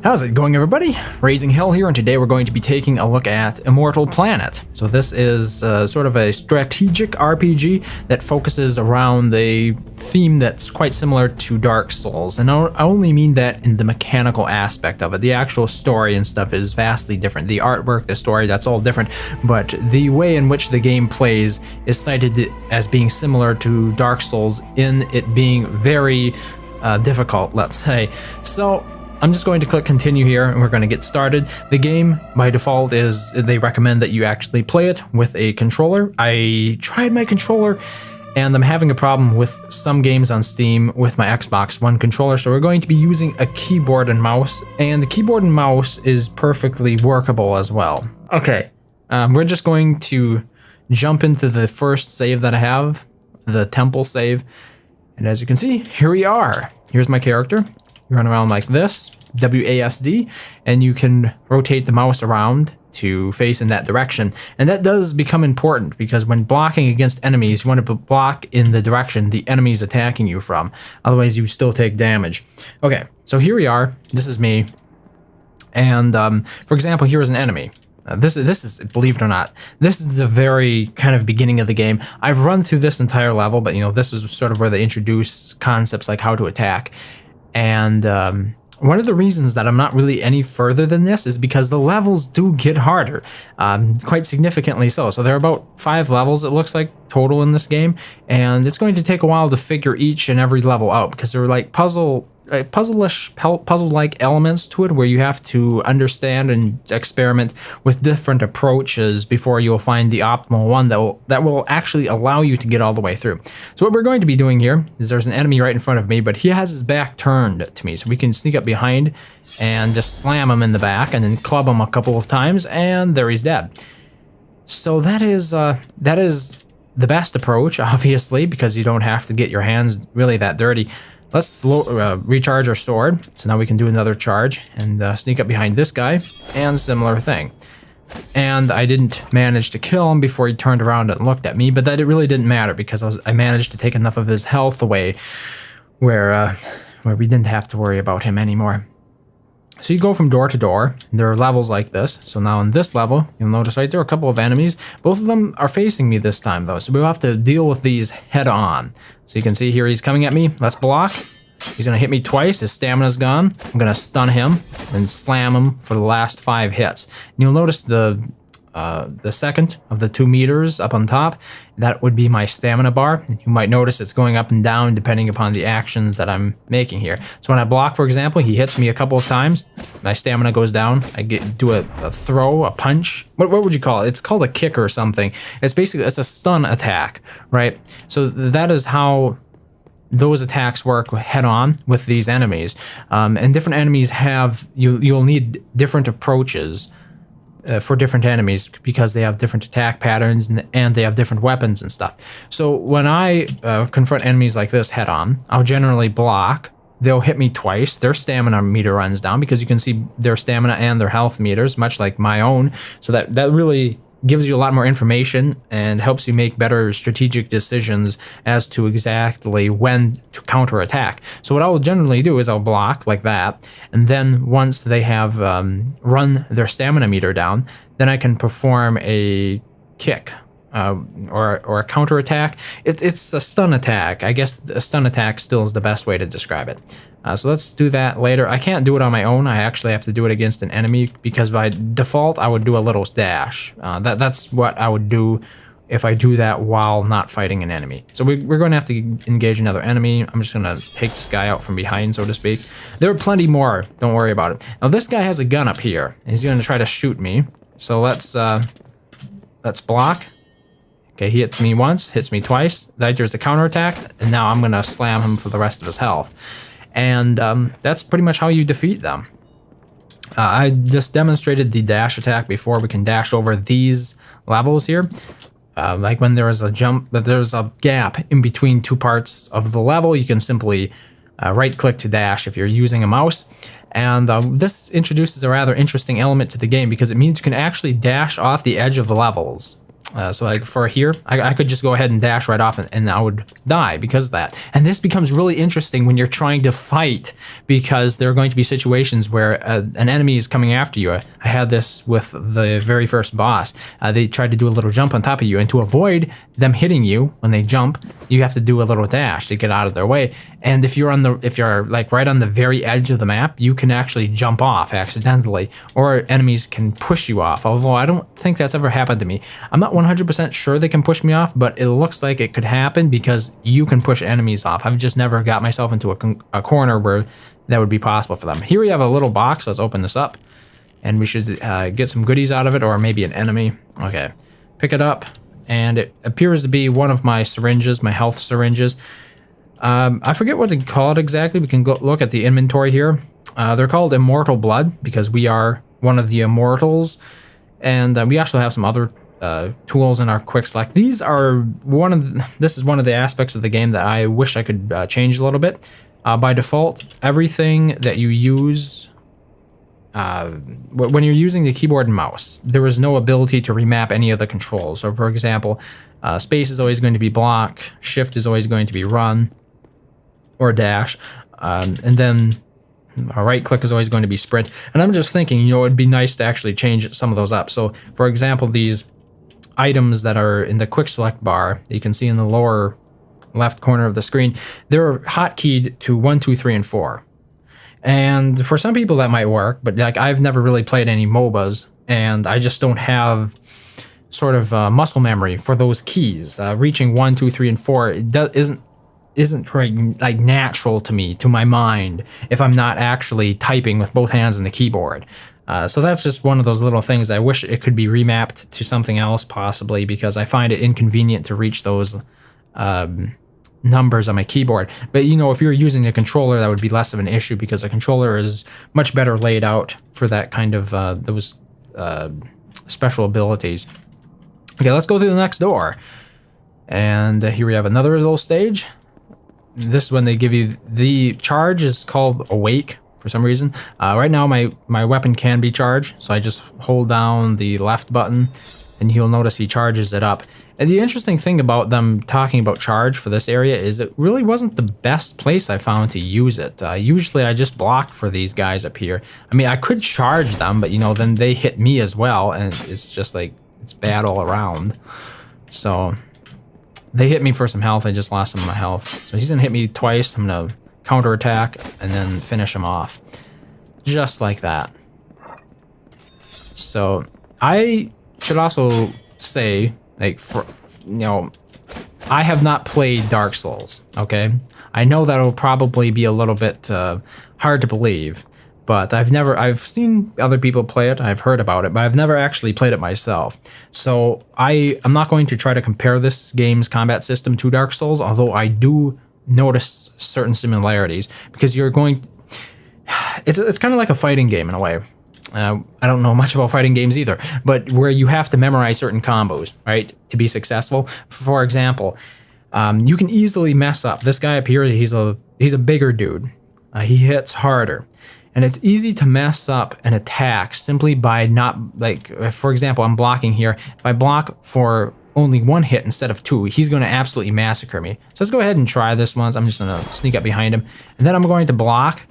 How's it going, everybody? RazingHel here, and today we're going to be taking a look at Immortal Planet. So this is sort of a strategic RPG that focuses around a theme that's quite similar to Dark Souls, and I only mean that in the mechanical aspect of it. The actual story and stuff is vastly different. The artwork, the story, that's all different, but the way in which the game plays is cited as being similar to Dark Souls in it being very difficult, let's say. So I'm just going to click continue here and we're going to get started. The game by default is they recommend that you actually play it with a controller. I tried my controller and I'm having a problem with some games on Steam with my Xbox One controller, so we're going to be using a keyboard and mouse, and the keyboard and mouse is perfectly workable as well. Okay, we're just going to jump into the first save that I have, the temple save, and as you can see, here we are. Here's my character. You run around like this, WASD, and you can rotate the mouse around to face in that direction. And that does become important because when blocking against enemies, you want to block in the direction the enemy's attacking you from. Otherwise, you still take damage. Okay, so here we are. This is me. And for example, here is an enemy. This is, believe it or not, this is the very kind of beginning of the game. I've run through this entire level, but this is sort of where they introduce concepts like how to attack. And one of the reasons that I'm not really any further than this is because the levels do get harder, quite significantly so. So there are about 5 levels, it looks like, total in this game. And it's going to take a while to figure each and every level out because they're like puzzle-like elements to it where you have to understand and experiment with different approaches before you'll find the optimal one that will actually allow you to get all the way through. So what we're going to be doing here is there's an enemy right in front of me, but he has his back turned to me, so we can sneak up behind and just slam him in the back and then club him a couple of times, and there he's dead. So that is the best approach, obviously, because you don't have to get your hands really that dirty. Let's recharge our sword, so now we can do another charge and sneak up behind this guy, and similar thing. And I didn't manage to kill him before he turned around and looked at me, but that it really didn't matter because I managed to take enough of his health away where we didn't have to worry about him anymore. So you go from door to door, and there are levels like this. So now in this level, you'll notice right there are a couple of enemies. Both of them are facing me this time though, so we'll have to deal with these head on. So you can see here he's coming at me. Let's block. He's gonna hit me twice, his stamina's gone. I'm gonna stun him and slam him for the last 5 hits. And you'll notice the second of the 2 meters up on top, that would be my stamina bar. You might notice it's going up and down depending upon the actions that I'm making here. So when I block, for example, he hits me a couple of times, my stamina goes down. I do a throw, a punch. What would you call it? It's called a kick or something. It's a stun attack, right? So that is how those attacks work head on with these enemies. And different enemies have, you'll need different approaches for different enemies because they have different attack patterns and they have different weapons and stuff. So when I confront enemies like this head on, I'll generally block. They'll hit me twice. Their stamina meter runs down because you can see their stamina and their health meters, much like my own. So that really gives you a lot more information and helps you make better strategic decisions as to exactly when to counterattack. So what I will generally do is I'll block like that, and then once they have run their stamina meter down, then I can perform a kick or a counterattack. It's a stun attack. I guess a stun attack still is the best way to describe it. So let's do that later. I can't do it on my own. I actually have to do it against an enemy because by default I would do a little dash. That's what I would do if I do that while not fighting an enemy. So we're going to have to engage another enemy. I'm just going to take this guy out from behind, so to speak. There are plenty more. Don't worry about it. Now this guy has a gun up here. He's going to try to shoot me. So let's block. Okay, he hits me once, hits me twice. There's the counterattack, and now I'm going to slam him for the rest of his health. And that's pretty much how you defeat them. I just demonstrated the dash attack before. We can dash over these levels here. Like when there is a jump, but there's a gap in between 2 parts of the level, you can simply right-click to dash if you're using a mouse. And this introduces a rather interesting element to the game because it means you can actually dash off the edge of the levels. So like for here, I could just go ahead and dash right off and I would die because of that. And this becomes really interesting when you're trying to fight, because there are going to be situations where an enemy is coming after you. I had this with the very first boss. They tried to do a little jump on top of you, and to avoid them hitting you when they jump, you have to do a little dash to get out of their way. And if you're like right on the very edge of the map, you can actually jump off accidentally, or enemies can push you off. Although I don't think that's ever happened to me. I'm not 100% sure they can push me off, but it looks like it could happen because you can push enemies off. I've just never got myself into a corner where that would be possible for them. Here we have a little box. Let's open this up, and we should get some goodies out of it, or maybe an enemy. Okay, pick it up, and it appears to be one of my syringes, my health syringes. I forget what to call it exactly. We can go look at the inventory here. They're called Immortal Blood because we are one of the Immortals, and we actually have some other tools in our quick select. This is one of the aspects of the game that I wish I could change a little bit. By default, everything that you use when you're using the keyboard and mouse, there is no ability to remap any of the controls. So for example, space is always going to be block, shift is always going to be run or dash, and then right click is always going to be sprint. And I'm just thinking, it'd be nice to actually change some of those up. So for example, these items that are in the quick select bar that you can see in the lower left corner of the screen, they're hotkeyed to 1, 2, 3, and 4. And for some people that might work, but like I've never really played any MOBAs, and I just don't have sort of muscle memory for those keys. Reaching 1, 2, 3, and 4 isn't like natural to me, to my mind, if I'm not actually typing with both hands on the keyboard. So that's just one of those little things. I wish it could be remapped to something else possibly, because I find it inconvenient to reach those numbers on my keyboard. But if you're using a controller, that would be less of an issue, because a controller is much better laid out for that kind of those special abilities. Okay, let's go through the next door. And here we have another little stage. This is when they give you the charge is called Awake for some reason. Right now my weapon can be charged, so I just hold down the left button and you'll notice he charges it up. And the interesting thing about them talking about charge for this area is it really wasn't the best place I found to use it. Usually I just blocked for these guys up here. I mean, I could charge them, but then they hit me as well, and it's just like, it's bad all around. So they hit me for some health. I just lost some of my health. So he's gonna hit me twice. I'm gonna counterattack and then finish him off. Just like that. So I should also say, like, I have not played Dark Souls, okay? I know that'll probably be a little bit hard to believe, but I've seen other people play it, I've heard about it, but I've never actually played it myself. So I'm not going to try to compare this game's combat system to Dark Souls, although I do notice certain similarities, because it's kind of like a fighting game in a way. I don't know much about fighting games either, but where you have to memorize certain combos, right, to be successful. For example, you can easily mess up. This guy up here, he's a bigger dude. He hits harder. And it's easy to mess up an attack simply by not, like, for example, I'm blocking here. If I block for only one hit instead of two, he's going to absolutely massacre me. So let's go ahead and try this once. I'm just going to sneak up behind him. And then I'm going to block,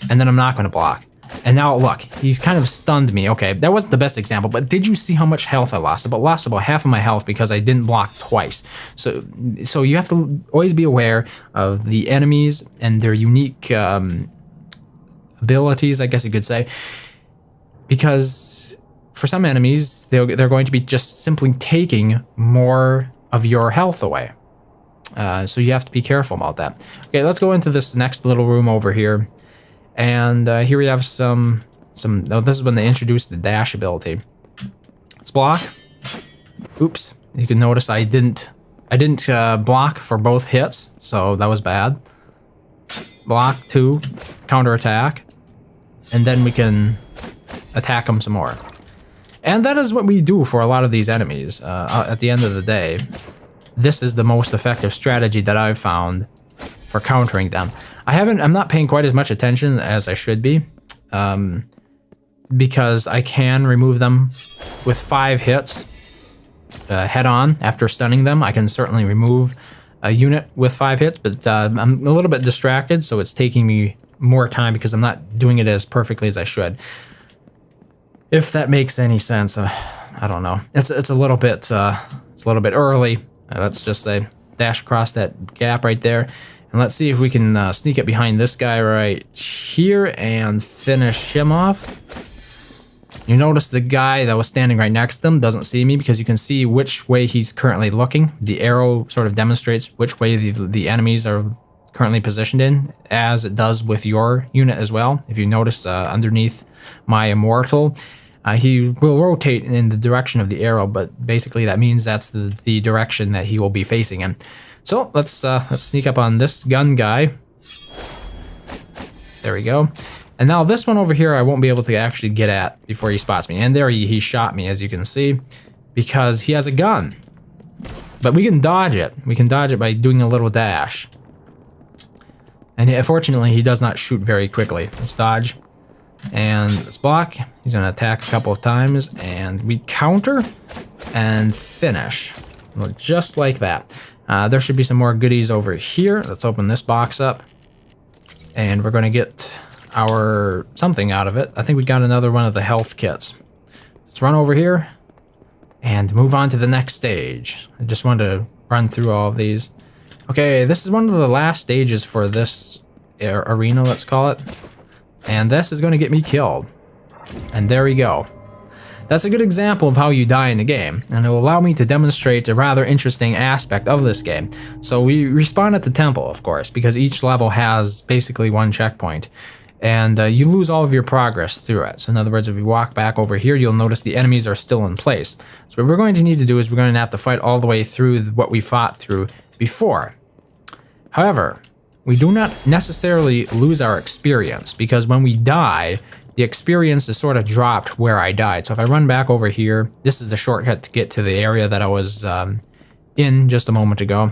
and then I'm not going to block. And now look, he's kind of stunned me. Okay, that wasn't the best example, but did you see how much health I lost? I lost about half of my health because I didn't block twice. So you have to always be aware of the enemies and their unique abilities, I guess you could say, because for some enemies, they're going to be just simply taking more of your health away. So you have to be careful about that. Okay, let's go into this next little room over here. And here we have some. Oh, this is when they introduced the dash ability. Let's block. Oops. You can notice I didn't block for both hits, so that was bad. Block 2, counterattack, and then we can attack them some more. And that is what we do for a lot of these enemies. At the end of the day, this is the most effective strategy that I've found for countering them. I'm not paying quite as much attention as I should be, because I can remove them with 5 hits, head on after stunning them. I can certainly remove a unit with 5 hits, but I'm a little bit distracted, so it's taking me more time because I'm not doing it as perfectly as I should. If that makes any sense, I don't know. It's a little bit early. Let's just say dash across that gap right there, and let's see if we can sneak up behind this guy right here and finish him off. You notice the guy that was standing right next to him doesn't see me because you can see which way he's currently looking. The arrow sort of demonstrates which way the enemies are currently positioned in, as it does with your unit as well. If you notice underneath my immortal, he will rotate in the direction of the arrow, but basically that means that's the direction that he will be facing in. So let's sneak up on this gun guy. There we go. And now this one over here, I won't be able to actually get at before he spots me. And there he shot me, as you can see, because he has a gun. But we can dodge it. We can dodge it by doing a little dash. And fortunately, he does not shoot very quickly. Let's dodge. And let's block. He's going to attack a couple of times. And we counter and finish. Well, just like that. There should be some more goodies over here. Let's open this box up. And we're going to get our something out of it. I think we got another one of the health kits. Let's run over here and move on to the next stage. I just wanted to run through all of these. Okay, this is one of the last stages for this arena, let's call it. And this is going to get me killed. And there we go. That's a good example of how you die in the game, and it will allow me to demonstrate a rather interesting aspect of this game. So we respawn at the temple, of course, because each level has basically one checkpoint. And you lose all of your progress through it. So in other words, if you walk back over here, you'll notice the enemies are still in place. So what we're going to need to do is we're going to have to fight all the way through what we fought through before. However, we do not necessarily lose our experience, because when we die, the experience is sort of dropped where I died. So if I run back over here, this is the shortcut to get to the area that I was in just a moment ago.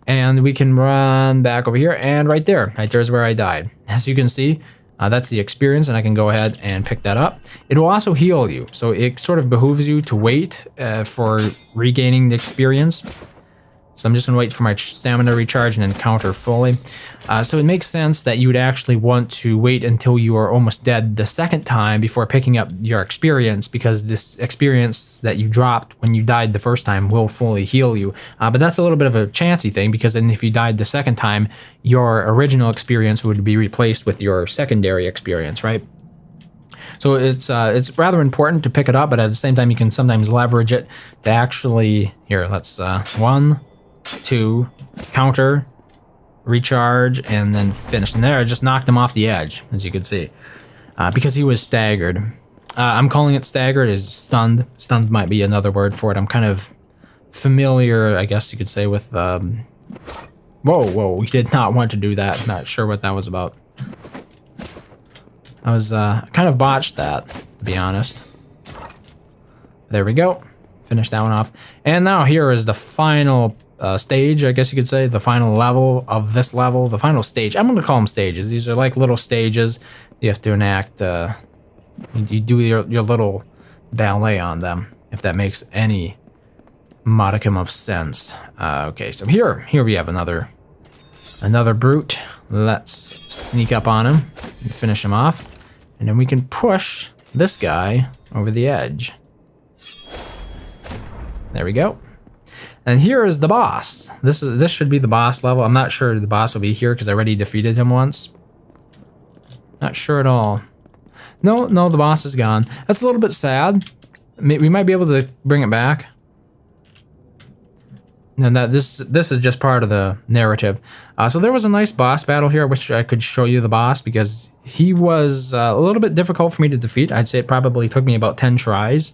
And we can run back over here, and right there's where I died. As you can see, that's the experience, and I can go ahead and pick that up. It will also heal you, so it sort of behooves you to wait for regaining the experience. So I'm just gonna wait for my stamina to recharge and then counter fully. So it makes sense that you would actually want to wait until you are almost dead the second time before picking up your experience, because this experience that you dropped when you died the first time will fully heal you. But that's a little bit of a chancy thing, because then if you died the second time, your original experience would be replaced with your secondary experience, right? So it's rather important to pick it up, but at the same time, you can sometimes leverage it to actually, here, let's 1, 2, counter, recharge, and then finish. And there, I just knocked him off the edge, as you can see, because he was staggered. I'm calling it staggered, is stunned. Stunned might be another word for it. I'm kind of familiar, I guess you could say, with... Whoa, we did not want to do that. Not sure what that was about. I was kind of botched that, to be honest. There we go. Finish that one off. And now here is the final stage, I guess you could say, the final level of this level, the final stage. I'm going to call them stages. These are like little stages. You have to enact, you do your little ballet on them, if that makes any modicum of sense. Okay, so here we have another brute. Let's sneak up on him and finish him off. And then we can push this guy over the edge. There we go. And here is the boss. This should be the boss level. I'm not sure the boss will be here because I already defeated him once. Not sure at all. No, the boss is gone. That's a little bit sad. We might be able to bring it back. And that this is just part of the narrative. So there was a nice boss battle here. I wish I could show you the boss, because he was a little bit difficult for me to defeat. I'd say it probably took me about 10 tries.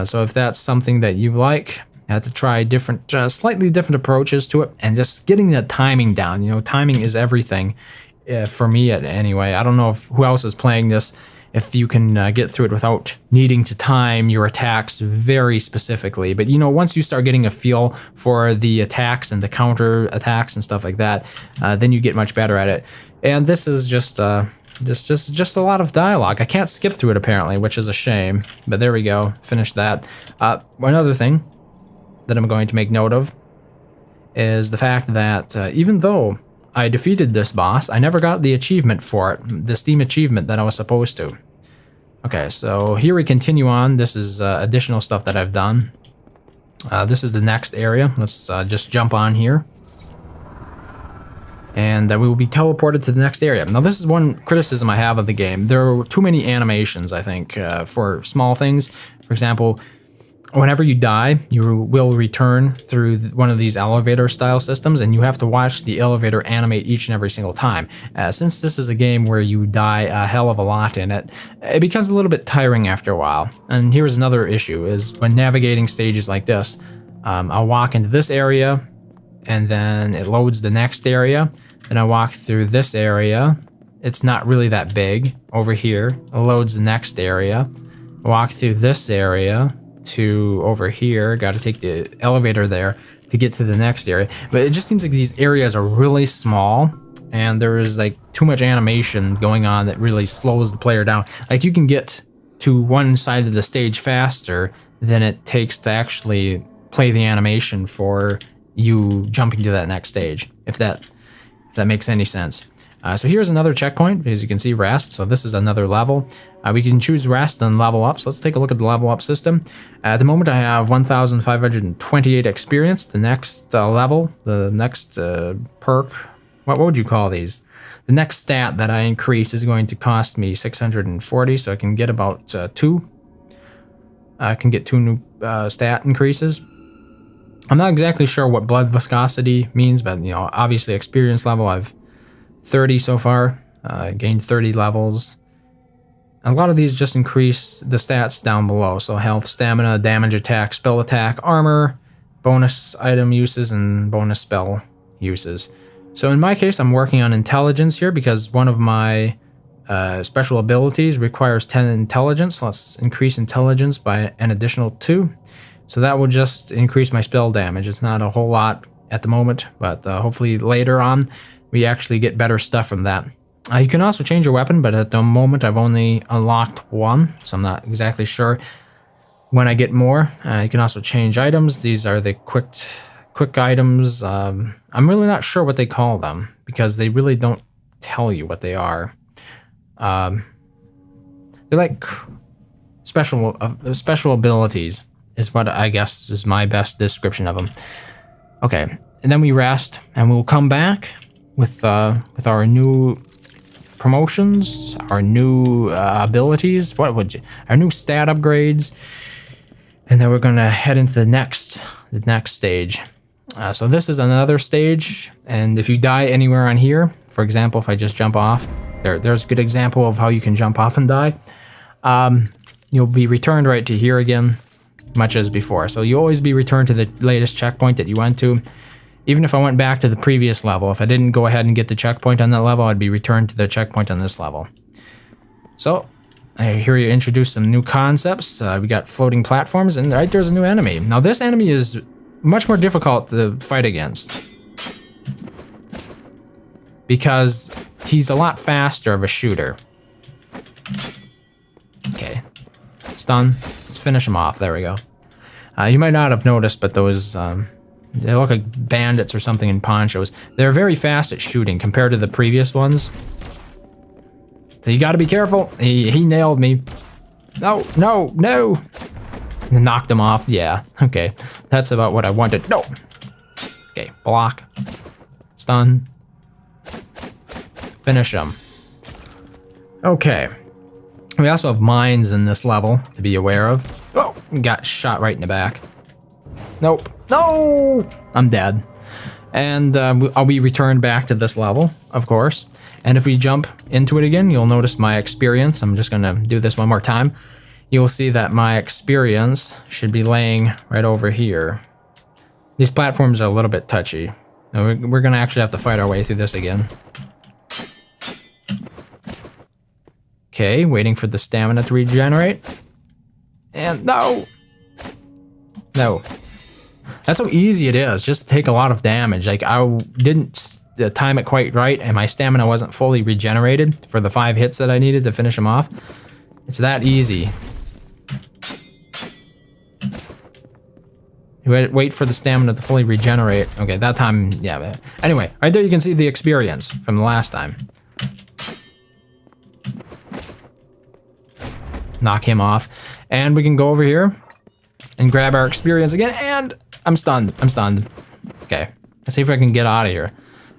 So if that's something that you like, I had to try different, slightly different approaches to it, and just getting the timing down. You know, timing is everything for me anyway. I don't know who else is playing this, if you can get through it without needing to time your attacks very specifically. But you know, once you start getting a feel for the attacks and the counter attacks and stuff like that, then you get much better at it. And this is just a lot of dialogue. I can't skip through it apparently, which is a shame. But there we go. Finish that. One other thing. that I'm going to make note of is the fact that even though I defeated this boss, I never got the achievement for it, the Steam achievement that I was supposed to. Okay, so here we continue on. This is additional stuff that I've done. This is the next area. Let's just jump on here. And we will be teleported to the next area. Now, this is one criticism I have of the game. There are too many animations, I think, for small things. For example, whenever you die, you will return through one of these elevator-style systems, and you have to watch the elevator animate each and every single time. Since this is a game where you die a hell of a lot in it, it becomes a little bit tiring after a while. And here's another issue, is when navigating stages like this, I'll walk into this area, and then it loads the next area. Then I walk through this area. It's not really that big. Over here, it loads the next area. Walk through this area to over here. Got to take the elevator there to get to the next area. But it just seems like these areas are really small, and there is like too much animation going on that really slows the player down. Like, you can get to one side of the stage faster than it takes to actually play the animation for you jumping to that next stage, if that makes any sense. So here's another checkpoint. As you can see, rest. So this is another level. We can choose rest and level up. So let's take a look at the level up system. At the moment, I have 1,528 experience. The next level, the next perk, what would you call these? The next stat that I increase is going to cost me 640. So I can get about two. I can get two new stat increases. I'm not exactly sure what blood viscosity means, but obviously experience level, I've 30 so far, gained 30 levels. A lot of these just increase the stats down below, so health, stamina, damage, attack, spell attack, armor, bonus item uses, and bonus spell uses. So in my case, I'm working on intelligence here because one of my special abilities requires 10 intelligence. Let's increase intelligence by an additional 2. So that will just increase my spell damage. It's not a whole lot at the moment, but hopefully later on we actually get better stuff from that. You can also change your weapon, but at the moment I've only unlocked one, so I'm not exactly sure when I get more. You can also change items. These are the quick items. I'm really not sure what they call them because they really don't tell you what they are. They're like special abilities. Is what I guess is my best description of them. Okay, and then we rest, and we'll come back with our new promotions, our new abilities. Our new stat upgrades, and then we're gonna head into the next stage. So this is another stage, and if you die anywhere on here, for example, if I just jump off, there's a good example of how you can jump off and die. You'll be returned right to here again, much as before. So you always be returned to the latest checkpoint that you went to. Even if I went back to the previous level, if I didn't go ahead and get the checkpoint on that level, I'd be returned to the checkpoint on this level. So I hear you introduce some new concepts. We got floating platforms, and right there's a new enemy. Now this enemy is much more difficult to fight against because he's a lot faster of a shooter. Okay, stun. Let's finish him off. There we go. You might not have noticed, but those they look like bandits or something in ponchos. They're very fast at shooting compared to the previous ones. So you got to be careful. He nailed me. No. Knocked him off. Yeah. Okay. That's about what I wanted. No. Okay. Block. Stun. Finish him. Okay. We also have mines in this level to be aware of. Oh, got shot right in the back. Nope. No! I'm dead. And I'll be returned back to this level, of course. And if we jump into it again, you'll notice my experience. I'm just gonna do this one more time. You'll see that my experience should be laying right over here. These platforms are a little bit touchy. Now we're gonna actually have to fight our way through this again. Okay, waiting for the stamina to regenerate. And no! No. That's how easy it is, just to take a lot of damage. Like, I didn't time it quite right, and my stamina wasn't fully regenerated for the 5 hits that I needed to finish him off. It's that easy. Wait for the stamina to fully regenerate. Okay, that time, yeah. Anyway, right there you can see the experience from the last time. Knock him off. And we can go over here and grab our experience again. And I'm stunned. I'm stunned. Okay, let's see if I can get out of here.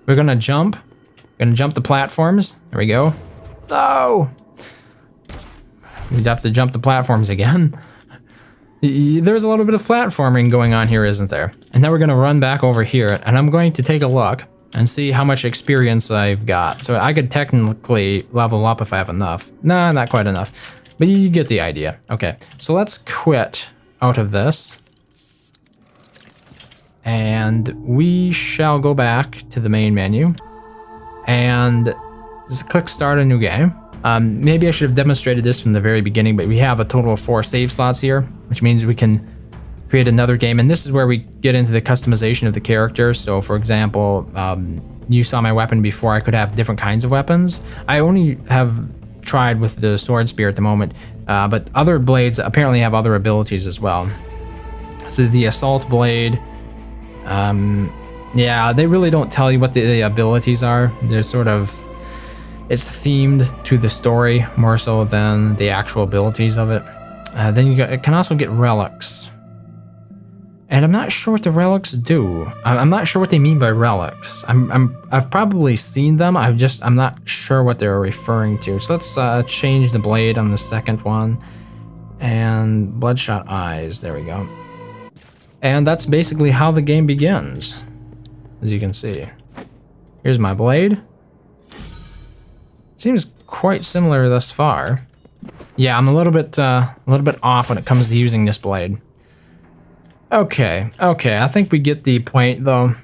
We're gonna jump. We're gonna jump the platforms. There we go. No! We'd have to jump the platforms again. There's a little bit of platforming going on here, isn't there? And then we're gonna run back over here, and I'm going to take a look and see how much experience I've got. So I could technically level up if I have enough. Nah, not quite enough. But you get the idea. Okay, so let's quit out of this. And we shall go back to the main menu. And just click start a new game. Maybe I should have demonstrated this from the very beginning, but we have a total of 4 save slots here, which means we can create another game. And this is where we get into the customization of the character. So for example, you saw my weapon before. I could have different kinds of weapons. I only have tried with the sword spear at the moment, but other blades apparently have other abilities as well. So the assault blade, yeah, they really don't tell you what the abilities are. They're sort of, it's themed to the story more so than the actual abilities of it. Then it can also get relics. And I'm not sure what the relics do. I'm not sure what they mean by relics. I've probably seen them. I'm not sure what they're referring to. So let's change the blade on the second one. And bloodshot eyes, there we go. And that's basically how the game begins, as you can see. Here's my blade. Seems quite similar thus far. Yeah, I'm a little bit off when it comes to using this blade. Okay, I think we get the point though.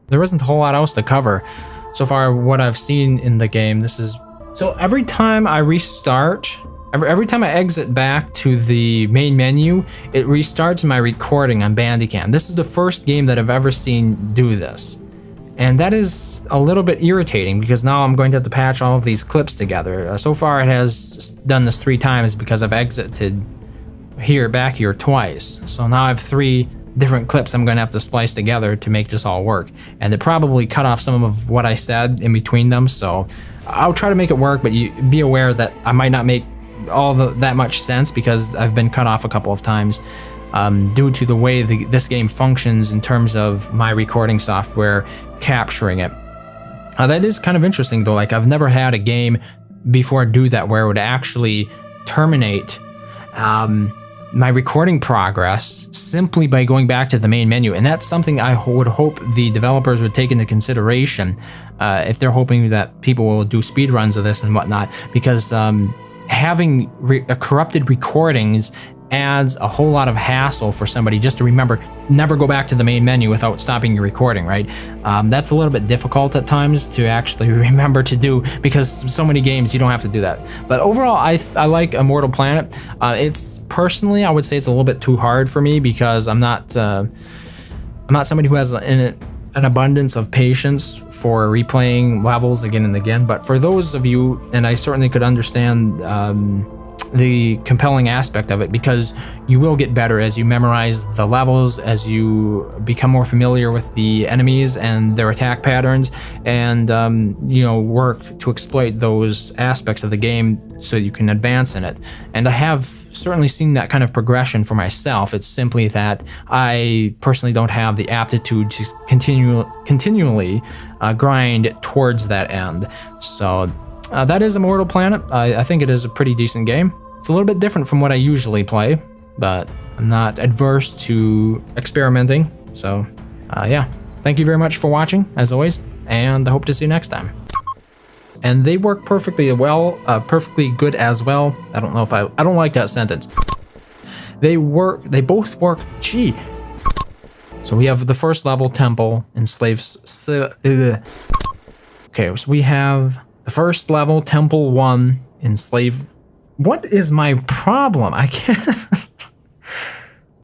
There isn't a whole lot else to cover. So far, what I've seen in the game, this is... So every time I restart, every time I exit back to the main menu, it restarts my recording on Bandicam. This is the first game that I've ever seen do this. And that is a little bit irritating because now I'm going to have to patch all of these clips together. So far it has done this 3 times because I've exited back here twice. So now I have 3 different clips I'm going to have to splice together to make this all work. And it probably cut off some of what I said in between them. So I'll try to make it work, but you be aware that I might not make that much sense because I've been cut off a couple of times due to the way this game functions in terms of my recording software capturing it. That is kind of interesting though. Like I've never had a game before do that where it would actually terminate my recording progress simply by going back to the main menu. And that's something I would hope the developers would take into consideration if they're hoping that people will do speedruns of this and whatnot, because having corrupted recordings adds a whole lot of hassle for somebody just to remember, never go back to the main menu without stopping your recording, right? That's a little bit difficult at times to actually remember to do because so many games you don't have to do that. But overall, I like Immortal Planet. It's personally, I would say it's a little bit too hard for me because I'm not somebody who has an abundance of patience for replaying levels again and again. But for those of you, and I certainly could understand the compelling aspect of it, because you will get better as you memorize the levels, as you become more familiar with the enemies and their attack patterns, and you know, work to exploit those aspects of the game so you can advance in it. And I have certainly seen that kind of progression for myself. It's simply that I personally don't have the aptitude to continually grind towards that end. So that is Immortal Planet. I think it is a pretty decent game. It's a little bit different from what I usually play, but I'm not adverse to experimenting. So yeah, thank you very much for watching, as always, and I hope to see you next time. And they work perfectly well, perfectly good as well. I don't know if I don't like that sentence. They both work, gee. So we have the first level temple and slaves. Okay, so we have the first level temple 1 in slave. What is my problem? I can't.